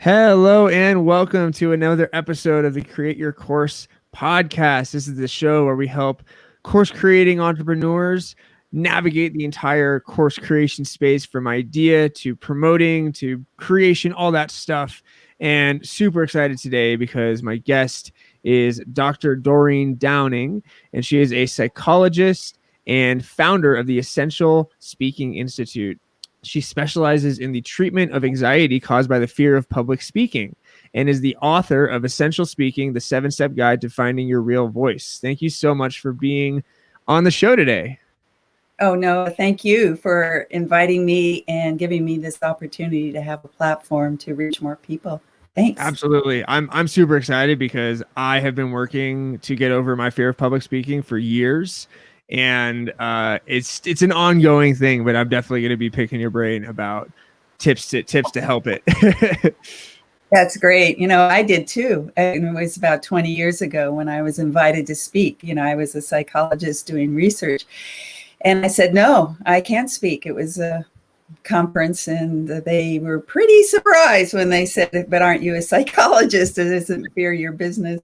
Hello and welcome to another episode of the Create Your Course podcast. This is the show where we help course creating entrepreneurs navigate the entire course creation space from idea to promoting to creation, all that stuff. And super excited today because my guest is Dr. Doreen Downing, and she is a psychologist and founder of the Essential Speaking Institute. She specializes in the treatment of anxiety caused by the fear of public speaking and is the author of Essential Speaking, the 7-Step Guide to Finding Your Real Voice. Thank you so much for being on the show today. Oh, no, thank you for inviting me and giving me this opportunity to have a platform to reach more people. Thanks. Absolutely. I'm super excited because I have been working to get over my fear of public speaking for years. And it's an ongoing thing, but I'm definitely going to be picking your brain about tips to help it. That's great. I did too. It was about 20 years ago when I was invited to speak. I was a psychologist doing research, and I said, no, I can't speak. It was a conference, and they were pretty surprised when they said, but aren't you a psychologist? It isn't fear your business.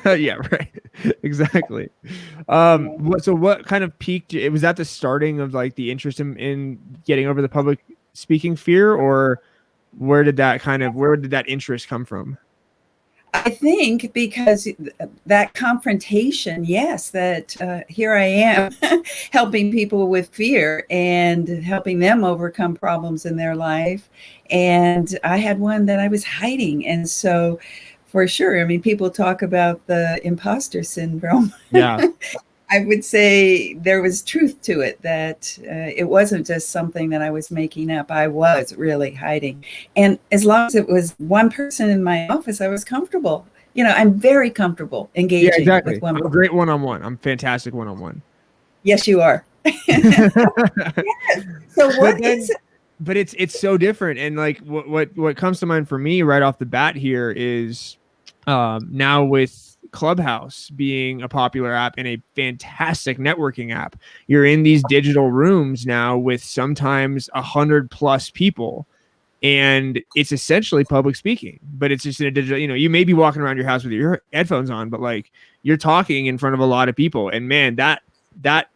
Yeah, right. Exactly. So what kind of piqued you? Was that the starting of like the interest in getting over the public speaking fear, or where did that interest come from? I think because that confrontation, yes, that here I am helping people with fear and helping them overcome problems in their life. And I had one that I was hiding. And so for sure, I mean, people talk about the imposter syndrome. Yeah. I would say there was truth to it, that it wasn't just something that I was making up. I was really hiding. And as long as it was one person in my office, I was comfortable. I'm very comfortable engaging with one person. I'm great one-on-one. I'm fantastic one-on-one. Yes, you are. Yes. So what is it? But it's so different. And like what comes to mind for me right off the bat here is now with Clubhouse being a popular app and a fantastic networking app, you're in these digital rooms now with sometimes 100+ people, and it's essentially public speaking, but it's just in a digital, you may be walking around your house with your headphones on, but like you're talking in front of a lot of people. And man, that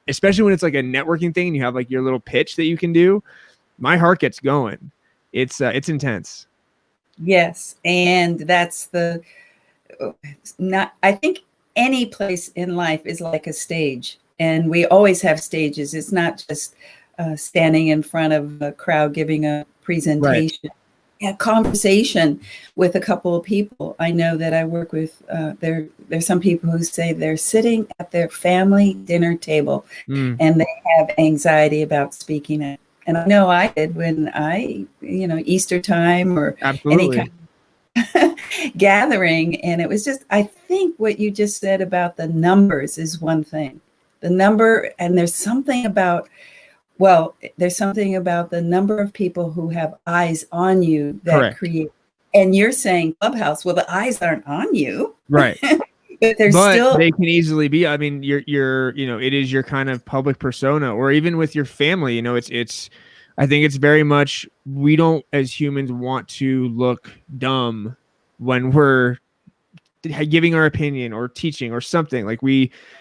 especially when it's like a networking thing and you have like your little pitch that you can do, my heart gets going. It's intense. Yes. And that's I think any place in life is like a stage, and we always have stages. It's not just standing in front of a crowd giving a presentation. Right. A conversation with a couple of people. I know that I work with, there's some people who say they're sitting at their family dinner table and they have anxiety about speaking it. And I know I did when Easter time or any kind of gathering. And it was just, I think what you just said about the numbers is one thing. The number, and there's something about the number of people who have eyes on you that Correct. create. And you're saying Clubhouse, well, the eyes aren't on you. Right. But they can easily be. I mean, you're it is your kind of public persona, or even with your family, it's I think it's very much, we don't as humans want to look dumb when we're giving our opinion or teaching or something. Like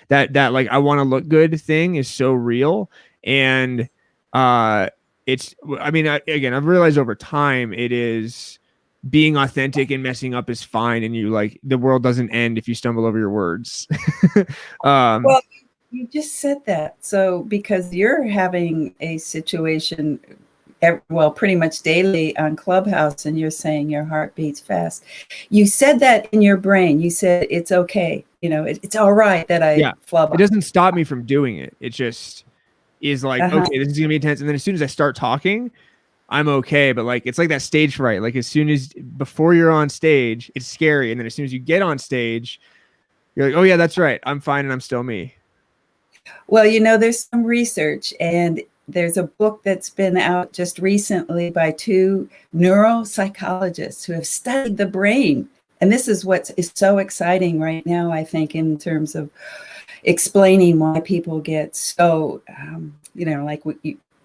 that like I want to look good thing is so real. And I've realized over time it is being authentic, and messing up is fine. And the world doesn't end if you stumble over your words. Well, you just said that. So because you're having a situation, pretty much daily on Clubhouse, and you're saying your heart beats fast. You said that in your brain. You said it's okay. It's all right that I flub. It doesn't stop me from doing it. It just is like, okay, this is gonna be intense. And then as soon as I start talking, I'm okay. But like, it's like that stage fright. Like before you're on stage, it's scary. And then as soon as you get on stage, you're like, oh yeah, that's right. I'm fine. And I'm still me. Well, there's some research, and there's a book that's been out just recently by 2 neuropsychologists who have studied the brain. And this is what is so exciting right now, I think, in terms of explaining why people get so, like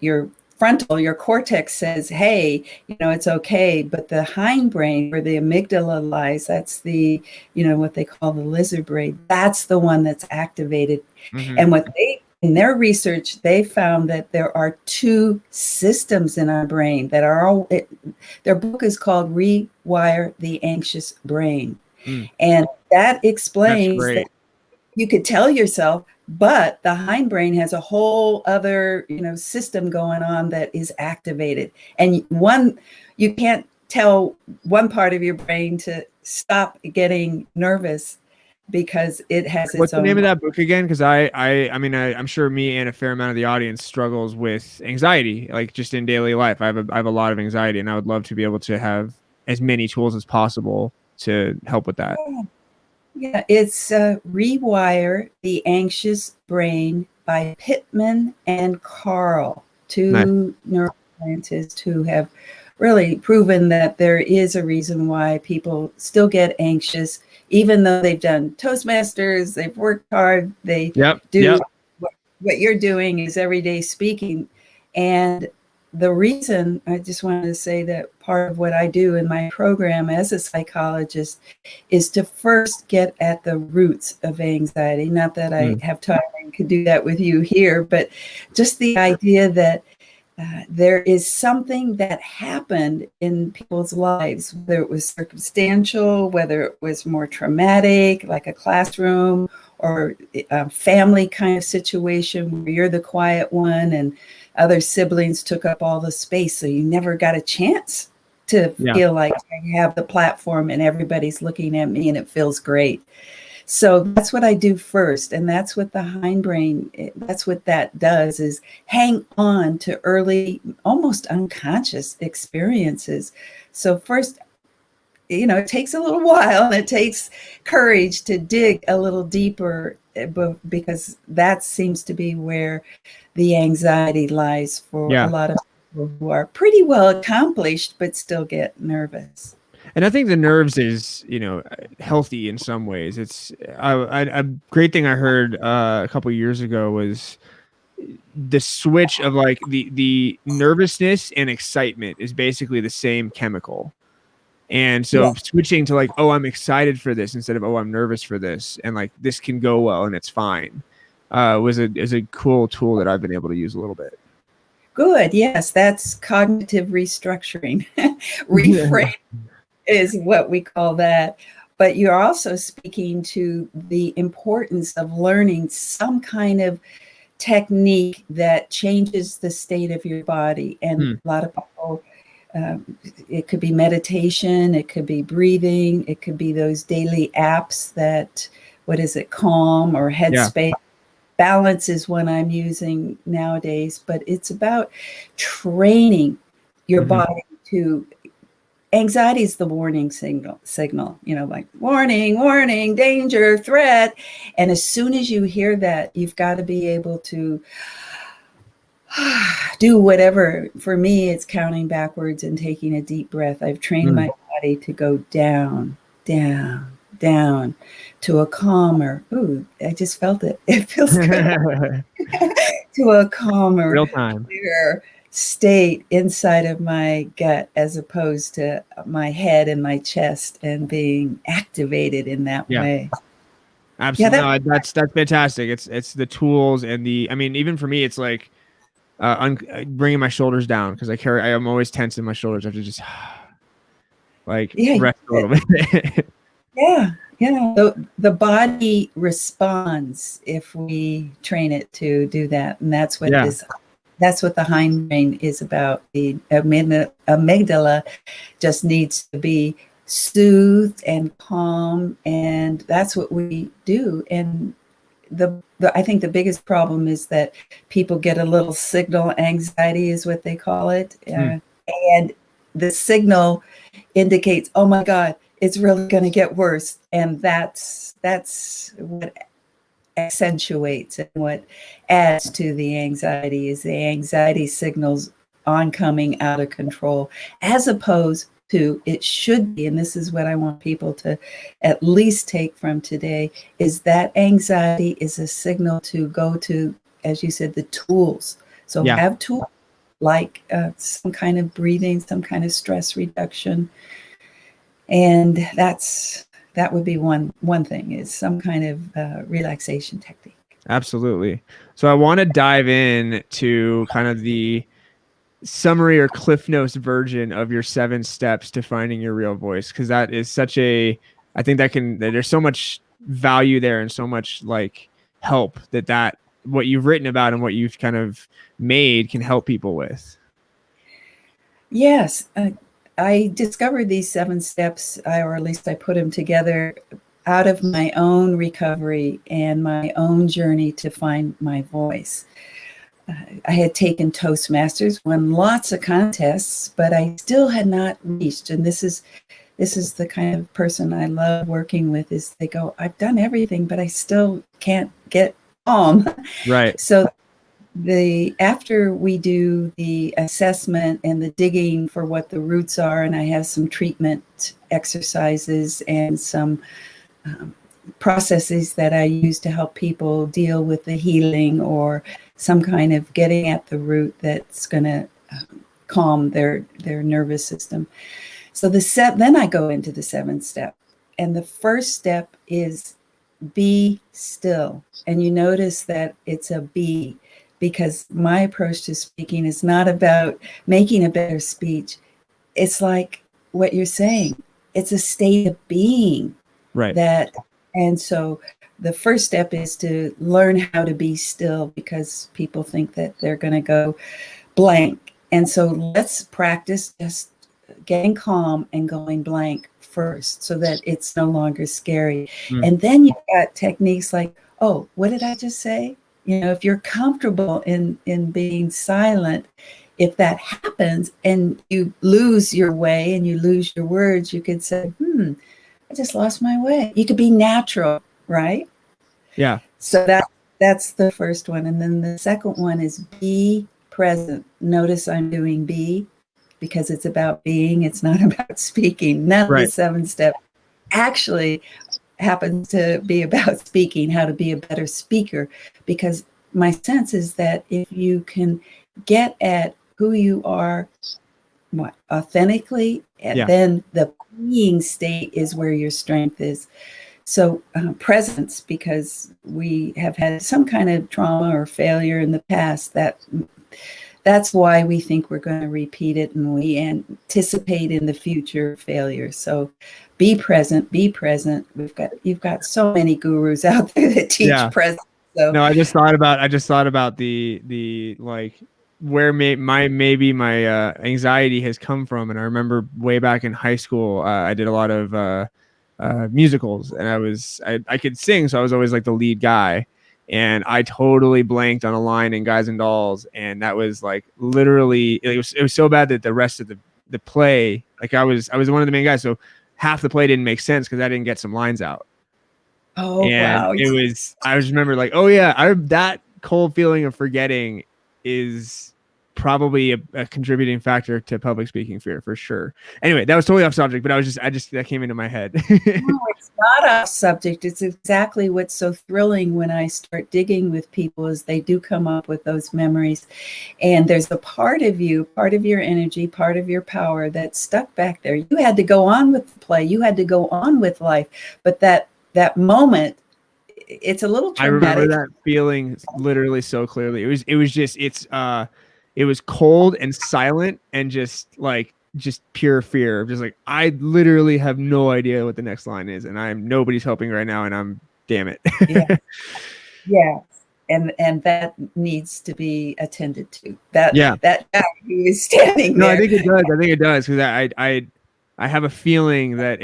you're frontal, your cortex says, hey, it's okay. But the hindbrain, where the amygdala lies, that's the, what they call the lizard brain. That's the one that's activated. Mm-hmm. And in their research, they found that there are two systems in our brain that are their book is called Rewire the Anxious Brain. And that explains that you could tell yourself, but the hindbrain has a whole other, system going on that is activated. And you can't tell one part of your brain to stop getting nervous because it has its own. What's the name of that book again? Because I'm sure me and a fair amount of the audience struggles with anxiety, like just in daily life. I have a lot of anxiety, and I would love to be able to have as many tools as possible to help with that. Yeah, it's Rewire the Anxious Brain by Mittman and Carl, two neuroscientists who have really proven that there is a reason why people still get anxious, even though they've done Toastmasters, they've worked hard, they do what you're doing is everyday speaking. And the reason, I just wanted to say that part of what I do in my program as a psychologist is to first get at the roots of anxiety. Not that I have time and could do that with you here, but just the idea that there is something that happened in people's lives, whether it was circumstantial, whether it was more traumatic, like a classroom or a family kind of situation where you're the quiet one and other siblings took up all the space. So you never got a chance to feel like I have the platform and everybody's looking at me and it feels great. So that's what I do first. And that's what the hindbrain, that's what that does, is hang on to early, almost unconscious experiences. So first, it takes a little while and it takes courage to dig a little deeper, because that seems to be where the anxiety lies for a lot of people who are pretty well accomplished, but still get nervous. And I think the nerves is, healthy in some ways. It's a great thing I heard a couple of years ago was the switch of like the nervousness and excitement is basically the same chemical. And so switching to like, oh, I'm excited for this instead of, oh, I'm nervous for this. And like, this can go well and it's fine. Is a cool tool that I've been able to use a little bit. Good. Yes. That's cognitive restructuring. Reframe is what we call that. But you're also speaking to the importance of learning some kind of technique that changes the state of your body. And a lot of people, it could be meditation, it could be breathing, it could be those daily apps that, Calm or Headspace. Yeah. Balance is one I'm using nowadays, but it's about training your body to. Anxiety is the warning signal, like warning, danger, threat. And as soon as you hear that, you've got to be able to do whatever. For me, it's counting backwards and taking a deep breath. I've trained my body to go down, down, down to a calmer. Ooh, I just felt it. It feels good. To a calmer, real time, clear state inside of my gut, as opposed to my head and my chest and being activated in that way. Absolutely. That's fantastic. It's the tools and even for me, it's like bringing my shoulders down, because I'm always tense in my shoulders. I have to just rest a little bit. The body responds if we train it to do that, and that's what that's what the hindbrain is about. The amygdala just needs to be soothed and calm, and that's what we do. And I think the biggest problem is that people get a little signal anxiety, is what they call it, and the signal indicates, oh my God, it's really going to get worse, and that's what accentuates and what adds to the anxiety. Is the anxiety signals oncoming out of control, as opposed to it should be, and this is what I want people to at least take from today, is that anxiety is a signal to go to, as you said, the tools. So have tools like some kind of breathing, some kind of stress reduction. And that would be one thing, is some kind of relaxation technique. Absolutely. So I want to dive in to kind of the summary or Cliff Notes version of your 7 steps to finding your real voice, because that is such a, I think there's so much value there and so much like help that what you've written about and what you've kind of made can help people with. Yes. I discovered these 7 steps, or at least I put them together out of my own recovery and my own journey to find my voice. I had taken Toastmasters, won lots of contests, but I still had not reached. And this is the kind of person I love working with, is they go, I've done everything, but I still can't get calm. Right. So after we do the assessment and the digging for what the roots are, and I have some treatment exercises and some processes that I use to help people deal with the healing or some kind of getting at the root that's going to calm their nervous system. So then I go into the 7th step. And the first step is be still. And you notice that it's a be, because my approach to speaking is not about making a better speech. It's like what you're saying. It's a state of being. Right. And so the first step is to learn how to be still, because people think that they're going to go blank. And so let's practice just getting calm and going blank first, so that it's no longer scary. And then you've got techniques like, oh, what did I just say? You know, if you're comfortable in being silent, if that happens and you lose your way and you lose your words, you could say, I just lost my way. You could be natural, right? Yeah. So that's the first one. And then the second one is be present. Notice I'm doing be, because it's about being. It's not about speaking. None of the 7 steps actually happens to be about speaking, how to be a better speaker, because my sense is that if you can get at who you are authentically, and then the being state is where your strength is. So presence, because we have had some kind of trauma or failure in the past, that's why we think we're going to repeat it, and we anticipate in the future failure. So be present, be present. You've got so many gurus out there that teach presence. So no, I just thought about the like where my anxiety has come from. And I remember way back in high school, I did a lot of musicals, and I could sing, so I was always like the lead guy. And I totally blanked on a line in Guys and Dolls, and that was like literally it was so bad that the rest of the play, like I was one of the main guys, so half the play didn't make sense because I didn't get some lines out. Oh, and wow. I just remember like, oh yeah, that cold feeling of forgetting is probably a contributing factor to public speaking fear, for sure. Anyway, that was totally off subject, but that came into my head. No, it's not off subject. It's exactly what's so thrilling when I start digging with people, is they do come up with those memories. And there's a part of you, part of your energy, part of your power that's stuck back there. You had to go on with the play. You had to go on with life. But that moment, it's a little traumatic. I remember that feeling literally so clearly. It was cold and silent and just pure fear. Just like, I literally have no idea what the next line is, and nobody's helping right now, and I'm damn it. Yeah. And that needs to be attended to. That guy who is standing there. No, I think it does because I have a feeling that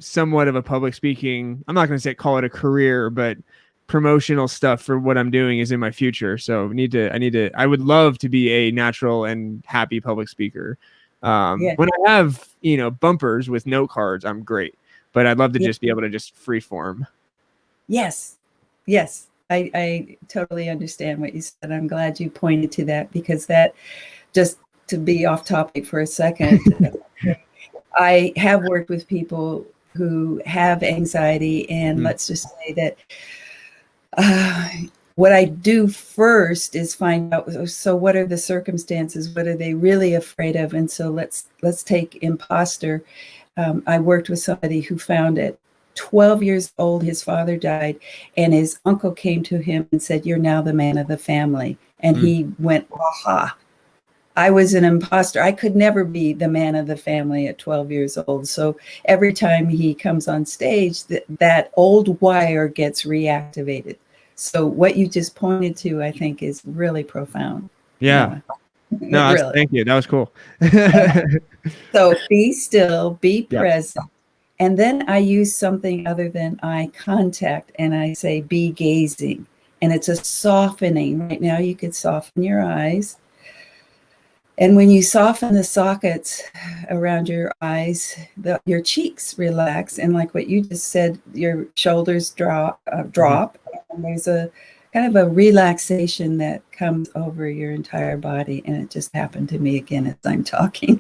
somewhat of a public speaking, I'm not going to call it a career, but promotional stuff for what I'm doing is in my future. So I would love to be a natural and happy public speaker. When I have, bumpers with note cards, I'm great, but I'd love to just be able to just free form. Yes. I totally understand what you said. I'm glad you pointed to that, because that, just to be off topic for a second, I have worked with people who have anxiety, and let's just say that what I do first is find out, so what are the circumstances? What are they really afraid of? And so let's take imposter. I worked with somebody who found at 12 years old, his father died, and his uncle came to him and said, "You're now the man of the family." And he went, aha, I was an imposter. I could never be the man of the family at 12 years old. So every time he comes on stage, that old wire gets reactivated. So what you just pointed to, I think, is really profound. Yeah. No, Really. thank you. That was cool. So be still, be Yep. present. And then I use something other than eye contact, and I say be gazing. And it's a softening. Right now you could soften your eyes. And when you soften the sockets around your eyes, your cheeks relax. And like what you just said, your shoulders drop. And there's a kind of a relaxation that comes over your entire body. And it just happened to me again as I'm talking.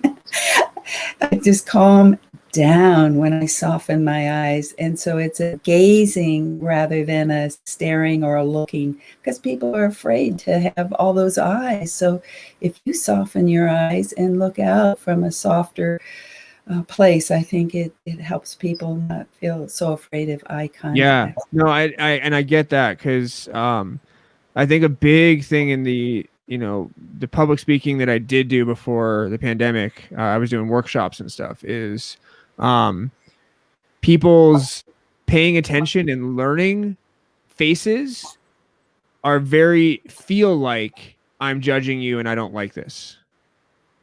I just calm down when I soften my eyes. And so it's a gazing rather than a staring or a looking, because people are afraid to have all those eyes. So if you soften your eyes and look out from a softer place, I think it helps people not feel so afraid of eye contact. Yeah, no, I get that, because I think a big thing in the public speaking that I did do before the pandemic, I was doing workshops and stuff, is people's paying attention and learning faces are feel like I'm judging you and I don't like this.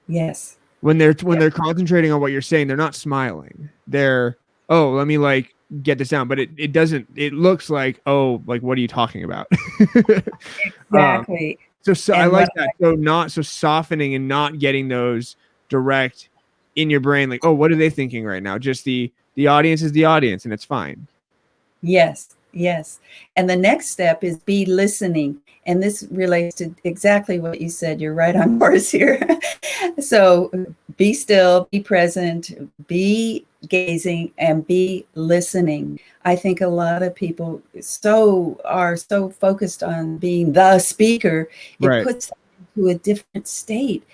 Yes. When they're concentrating on what you're saying, they're not smiling. They're, oh, let me like get this down. But it doesn't, it looks like, oh, like, what are you talking about? Exactly. So I like that. So softening and not getting those direct in your brain, like, oh, what are they thinking right now? Just the audience is the audience, and it's fine. Yes. Yes. And the next step is be listening. And this relates to exactly what you said. You're right on course here. So be still, be present, be gazing, and be listening. I think a lot of people are so focused on being the speaker, it puts them into a different state.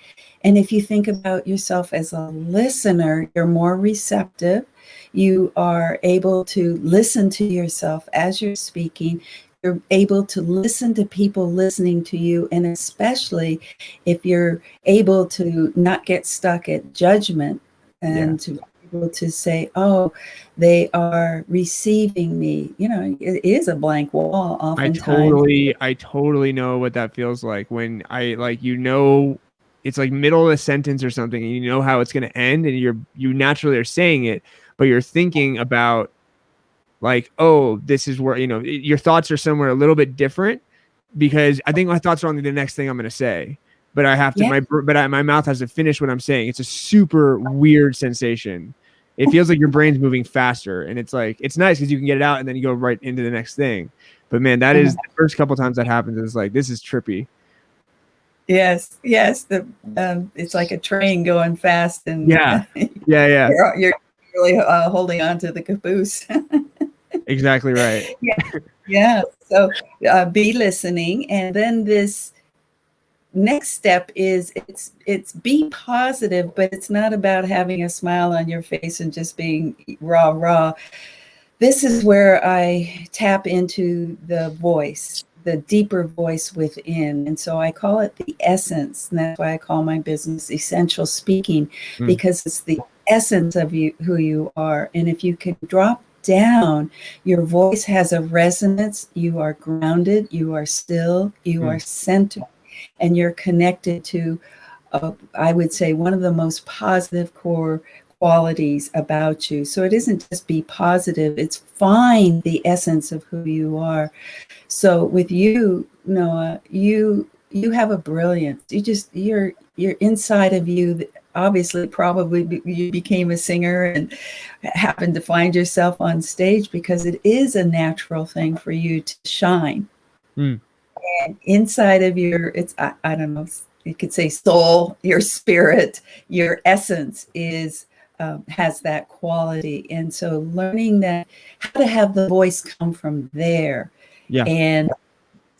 And if you think about yourself as a listener, you're more receptive. You are able to listen to yourself as you're speaking. You're able to listen to people listening to you. And especially if you're able to not get stuck at judgment and to be able to say, oh, they are receiving me. It is a blank wall oftentimes. I totally know what that feels like when it's like middle of a sentence or something, and you know how it's going to end, and you naturally are saying it, but you're thinking about like, oh, this is where, your thoughts are somewhere a little bit different, because I think my thoughts are on the next thing I'm going to say, but I have to, my mouth has to finish what I'm saying. It's a super weird sensation. It feels like your brain's moving faster, and it's like, it's nice because you can get it out and then you go right into the next thing. But man, that is the first couple times that happens. It's like, this is trippy. Yes. It's like a train going fast, and yeah. You're really holding on to the caboose. Exactly right. Yeah. So be listening, and then this next step is it's be positive, but it's not about having a smile on your face and just being rah. This is where I tap into the voice, the deeper voice within. And so I call it the essence. And that's why I call my business Essential Speaking, because it's the essence of you, who you are. And if you can drop down, your voice has a resonance. You are grounded, you are still, you are centered, and you're connected to, I would say, one of the most positive core qualities about you. So it isn't just be positive, it's find the essence of who you are. So with you, Noah, you have a brilliance. You're inside of you. Obviously, probably you became a singer and happened to find yourself on stage because it is a natural thing for you to shine. And inside of I don't know, you could say soul, your spirit, your essence has that quality. And so learning how to have the voice come from there. Yeah. And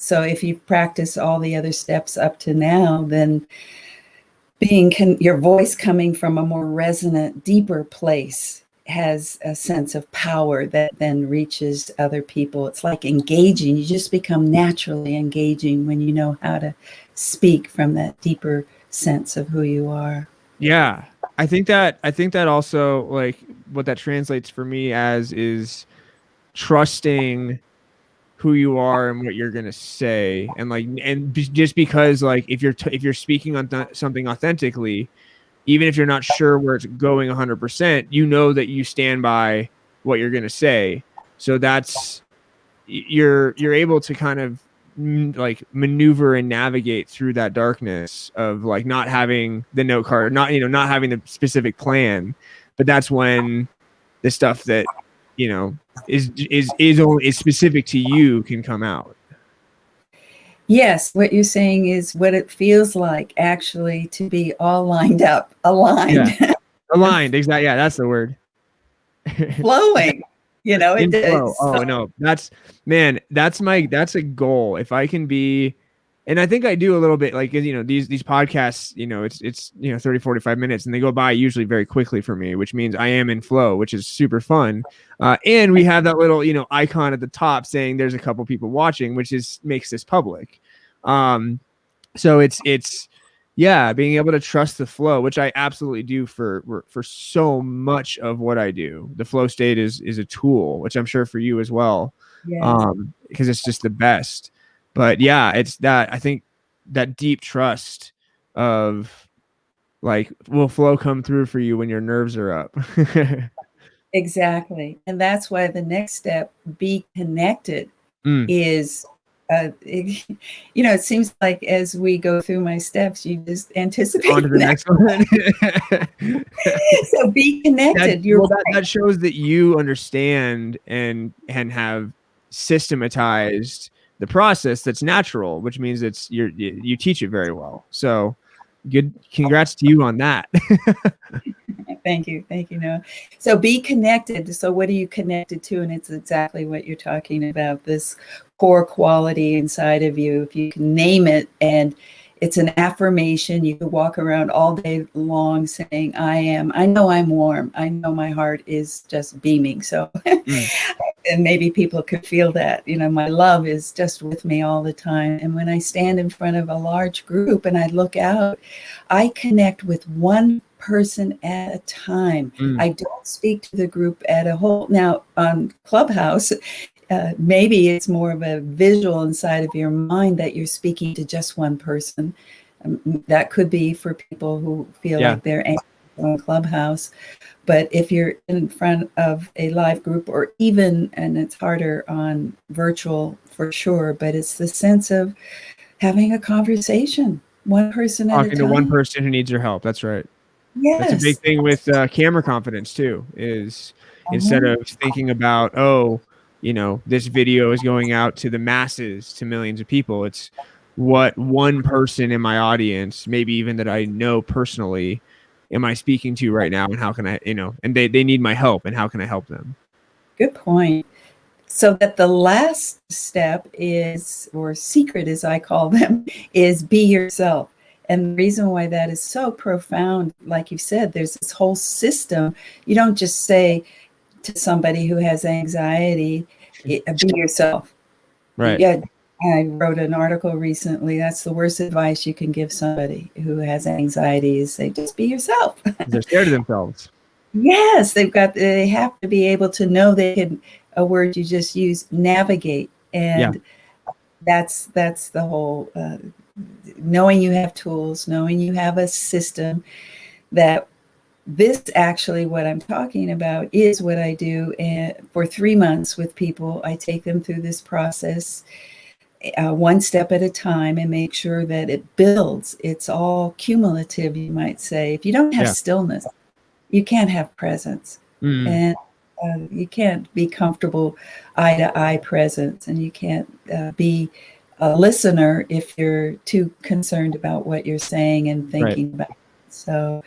So if you've practiced all the other steps up to now, then your voice coming from a more resonant, deeper place has a sense of power that then reaches other people. It's like engaging. You just become naturally engaging when you know how to speak from that deeper sense of who you are. Yeah. I think that also, like, what that translates for me as is trusting who you are and what you're going to say. And like, just because, like, if you're speaking on something authentically, even if you're not sure where it's going 100%, you know that you stand by what you're going to say. So that's, you're able to kind of like maneuver and navigate through that darkness of like not having the note card, not having the specific plan. But that's when the stuff that, is specific to you can come out. Yes, what you're saying is what it feels like actually to be all lined up, aligned. Yeah. Aligned, exactly. Yeah, that's the word. Flowing. In It flow. is. Oh no, that's a goal. If I can be, and I think I do a little bit, like, these podcasts, it's 30, 45 minutes and they go by usually very quickly for me, which means I am in flow, which is super fun. And we have that little, icon at the top saying there's a couple people watching, which makes this public. So it's yeah, being able to trust the flow, which I absolutely do for so much of what I do. The flow state is a tool, which I'm sure for you as well, Yes. because it's just the best. But yeah, it's that, I think, that deep trust of, like, will flow come through for you when your nerves are up. Exactly. And that's why the next step, be connected, Mm. is, it seems like as we go through my steps, you just anticipate On to the next one. So be connected. That shows that you understand and have systematized the process that's natural, which means you teach it very well. So good. Congrats to you on that. Thank you. Noah. So be connected. So what are you connected to? And it's exactly what you're talking about, this core quality inside of you. If you can name it, and it's an affirmation, you can walk around all day long saying, I know I'm warm. I know my heart is just beaming. So, and maybe people could feel that, my love is just with me all the time. And when I stand in front of a large group and I look out, I connect with one person at a time. I don't speak to the group at a whole. Now on Clubhouse, maybe it's more of a visual inside of your mind that you're speaking to just one person. That could be for people who feel like they're anxious on Clubhouse. But if you're in front of a live group, or even, and it's harder on virtual for sure, but it's the sense of having a conversation, one person at a time. Talking to one person who needs your help. That's right. Yes. That's a big thing with camera confidence too, is instead of thinking about, this video is going out to the masses, to millions of people, it's what one person in my audience, maybe even that I know personally, am I speaking to right now, and how can I, and they need my help, and how can I help them? Good point. So that the last step is, or secret as I call them, is be yourself. And the reason why that is so profound, like you said, there's this whole system. You don't just say to somebody who has anxiety, be yourself. Right. Yeah. I wrote an article recently. That's the worst advice you can give somebody who has anxiety, is say, just be yourself. They're scared of themselves. Yes, they have to be able to know they can, a word you just used, navigate. And that's the whole, knowing you have tools, knowing you have a system, that this actually, what I'm talking about, is what I do. And for 3 months with people, I take them through this process, one step at a time, and make sure that it builds. It's all cumulative, you might say. If you don't have stillness, you can't have presence. And you can't be comfortable eye to eye presence, and you can't be a listener if you're too concerned about what you're saying and thinking about it. So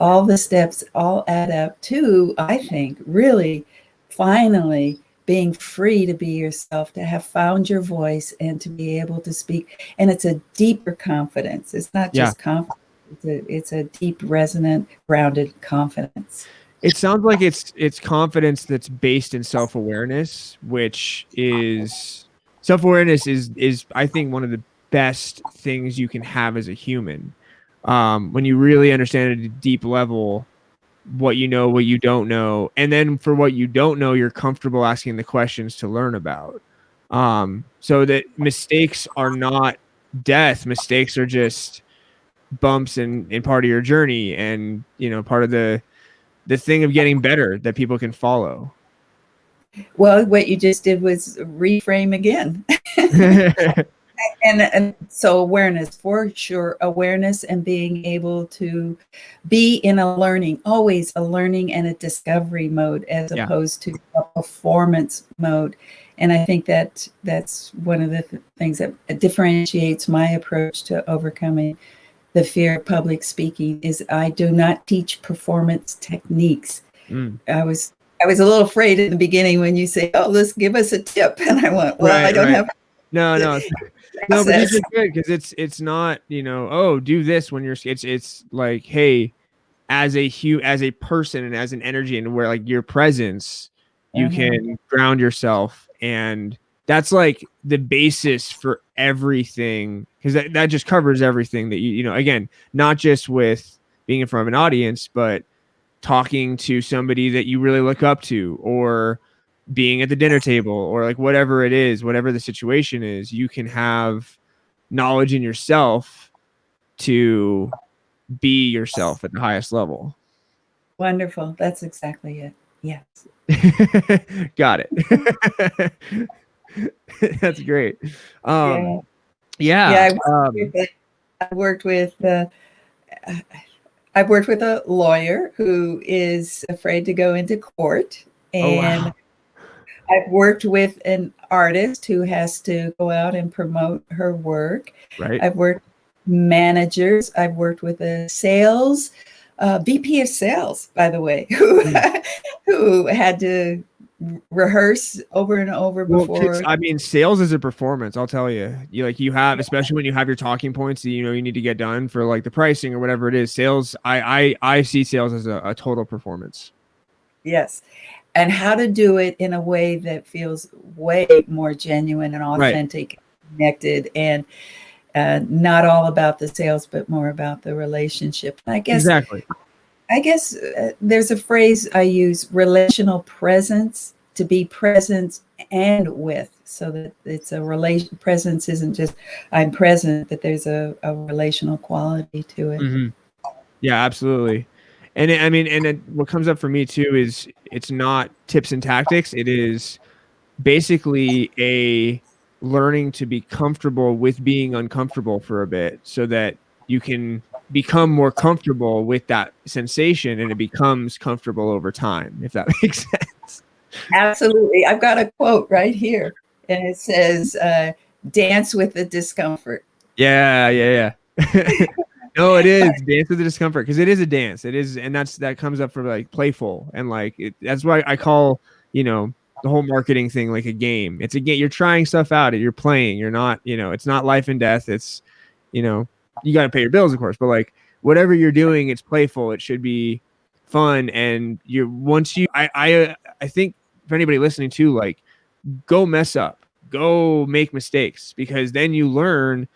all the steps all add up to, I think, really finally being free to be yourself, to have found your voice and to be able to speak. And it's a deeper confidence. It's not just confidence. It's a deep, resonant, grounded confidence. It sounds like it's confidence that's based in self-awareness, which is self-awareness is I think one of the best things you can have as a human. When you really understand at a deep level what you know, what you don't know, and then for what you don't know, you're comfortable asking the questions to learn about. So that mistakes are not death. Mistakes are just bumps in part of your journey, and part of the thing of getting better that people can follow. Well, what you just did was reframe again. And so awareness, for sure, awareness and being able to be in always a learning and a discovery mode, as opposed to a performance mode. And I think that's one of the things that differentiates my approach to overcoming the fear of public speaking is I do not teach performance techniques. I was a little afraid in the beginning when you say, "Oh, let's give us a tip," and I went, "Well, I don't have." No, but these are good because it's not oh, do this when you're. It's like, hey, as a person and as an energy and where like your presence, you can ground yourself, and that's like the basis for everything, because that just covers everything that again, not just with being in front of an audience, but talking to somebody that you really look up to, or being at the dinner table, or like whatever it is, whatever the situation is, you can have knowledge in yourself to be yourself at the highest level. Wonderful. That's exactly it. Yes. Got it. That's great. I worked with a lawyer who is afraid to go into court, and I've worked with an artist who has to go out and promote her work. Right. I've worked with managers. I've worked with a sales VP of sales, by the way, who had to rehearse over and over before. I mean, sales is a performance. I'll tell you. You have, especially when you have your talking points that you need to get done for like the pricing or whatever it is. Sales, I see sales as a total performance. Yes, and how to do it in a way that feels way more genuine and authentic, connected, and not all about the sales, but more about the relationship. I guess exactly. There's a phrase I use: relational presence, to be present and with, so that it's a relation. Presence isn't just I'm present, but there's a relational quality to it. Mm-hmm. Yeah, absolutely. And what comes up for me too is it's not tips and tactics. It is basically a learning to be comfortable with being uncomfortable for a bit, so that you can become more comfortable with that sensation, and it becomes comfortable over time, if that makes sense. Absolutely. I've got a quote right here, and it says, dance with the discomfort. Yeah. No, it is dance with the discomfort, because it is a dance. It is, and that comes up for like playful, and like that's why I call the whole marketing thing like a game. It's a game. You're trying stuff out. You're playing. You're not it's not life and death. It's you got to pay your bills, of course, but like whatever you're doing, it's playful. It should be fun, and I think for anybody listening to, like, go mess up, go make mistakes, because then you learn.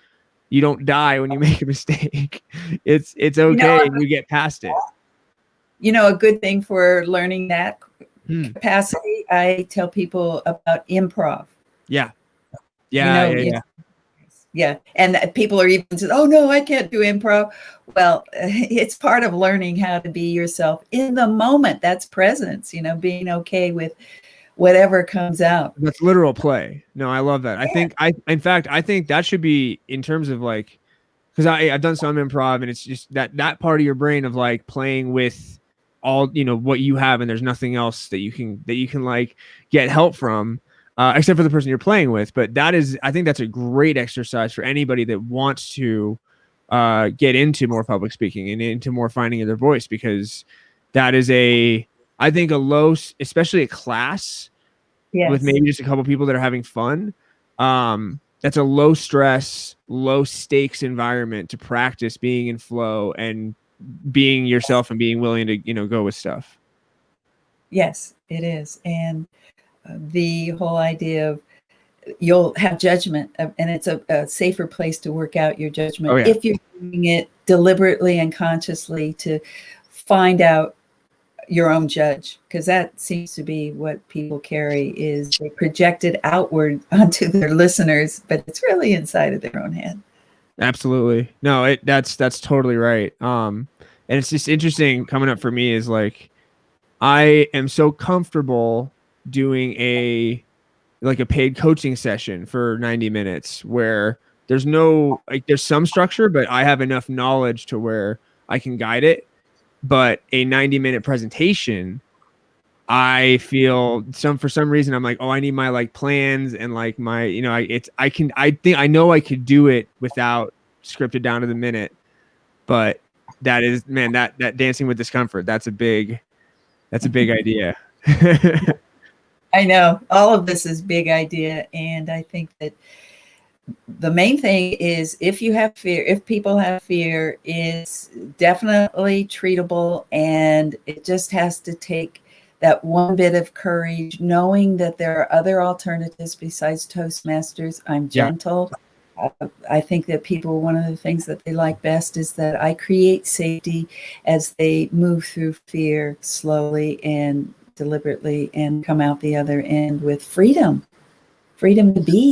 You don't die when you make a mistake. It's okay, and you get past it. A good thing for learning that capacity, I tell people about improv. Yeah. And people are even said, "Oh no, I can't do improv." Well, it's part of learning how to be yourself in the moment. That's presence. Being okay with whatever comes out. That's literal play. No, I love that. In fact, I think that should be, in terms of like, because I've done some improv, and it's just that part of your brain of like playing with all what you have, and there's nothing else that you can like get help from, except for the person you're playing with. But I think that's a great exercise for anybody that wants to get into more public speaking and into more finding their voice, because that is I think a low, especially a class, with Yes. maybe just a couple people that are having fun, that's a low stress, low stakes environment to practice being in flow and being yourself and being willing to, go with stuff. Yes, it is. And the whole idea of you'll have judgment, and it's a safer place to work out your judgment if you're doing it deliberately and consciously to find out your own judge, because that seems to be what people carry, is they project it outward onto their listeners, but it's really inside of their own head. Absolutely. No, that's totally right. And it's just interesting coming up for me is like, I am so comfortable doing a paid coaching session for 90 minutes where there's some structure, but I have enough knowledge to where I can guide it. But a 90-minute presentation, I feel for some reason I'm like, oh, I need my like plans and like my, I know I could do it without scripted down to the minute, but that is, man, that dancing with discomfort, that's a big idea. I know all of this is big idea. And I think that the main thing is, if people have fear, it's definitely treatable. And it just has to take that one bit of courage, knowing that there are other alternatives besides Toastmasters. I'm gentle. Yeah. I think that people, one of the things that they like best is that I create safety as they move through fear slowly and deliberately and come out the other end with freedom to be.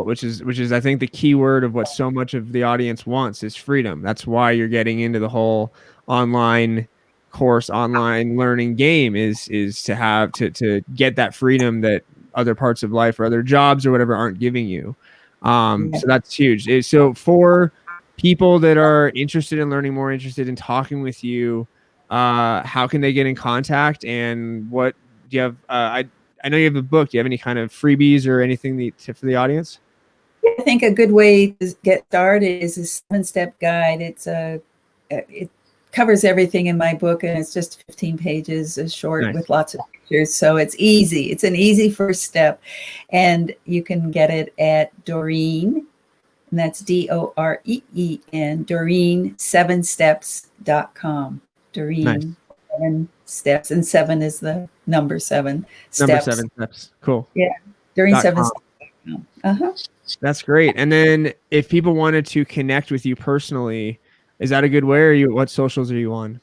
Which is I think the key word of what so much of the audience wants is freedom. That's why you're getting into the whole online learning game is to have to get that freedom that other parts of life or other jobs or whatever aren't giving you. So that's huge. So for people that are interested in learning more, interested in talking with you, how can they get in contact, and what do you have? I know you have a book. Do you have any kind of freebies or anything for the audience? I think a good way to get started is a 7-step guide. It covers everything in my book, and it's just 15 pages, short, with lots of pictures. So it's easy. It's an easy first step. And you can get it at Doreen, and that's DOREEN, Doreen7steps.com. Doreen, 7 steps, and 7 is the number 7 steps. Number 7 steps. Cool. Yeah. Doreen7steps.com. That's great. And then if people wanted to connect with you personally, is that a good way? Or what socials are you on?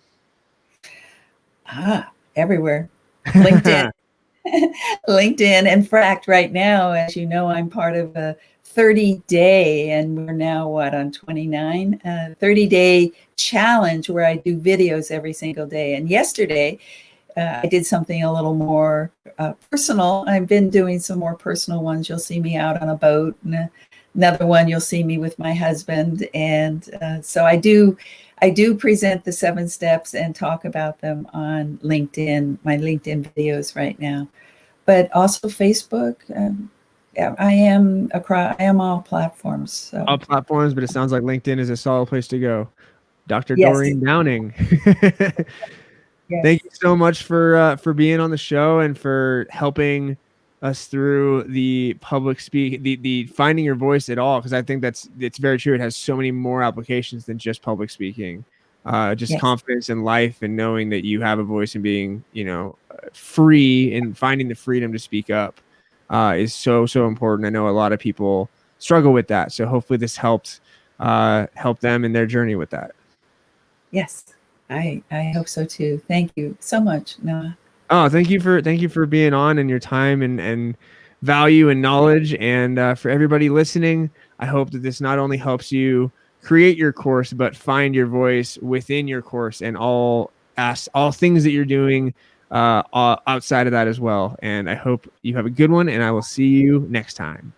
Everywhere. LinkedIn. LinkedIn. In fact, right now, as you know, I'm part of a 30-day, and we're now on 29, 30-day challenge where I do videos every single day. And yesterday, I did something a little more personal. I've been doing some more personal ones. You'll see me out on a boat, and another one you'll see me with my husband. And so I do present the 7 steps and talk about them on LinkedIn, my LinkedIn videos right now, but also Facebook. I am all platforms. So. All platforms, but it sounds like LinkedIn is a solid place to go. Dr. Doreen Downing. Yes. Thank you so much for being on the show and for helping us through the public the finding your voice at all, because I think it's very true. It has so many more applications than just public speaking. Confidence in life and knowing that you have a voice and being free and finding the freedom to speak up is so important. I know a lot of people struggle with that, so hopefully this helped help them in their journey with that. Yes. I hope so too. Thank you so much, Noah. Oh, thank you for being on and your time and value and knowledge. And for everybody listening, I hope that this not only helps you create your course, but find your voice within your course and all things that you're doing outside of that as well. And I hope you have a good one, and I will see you next time.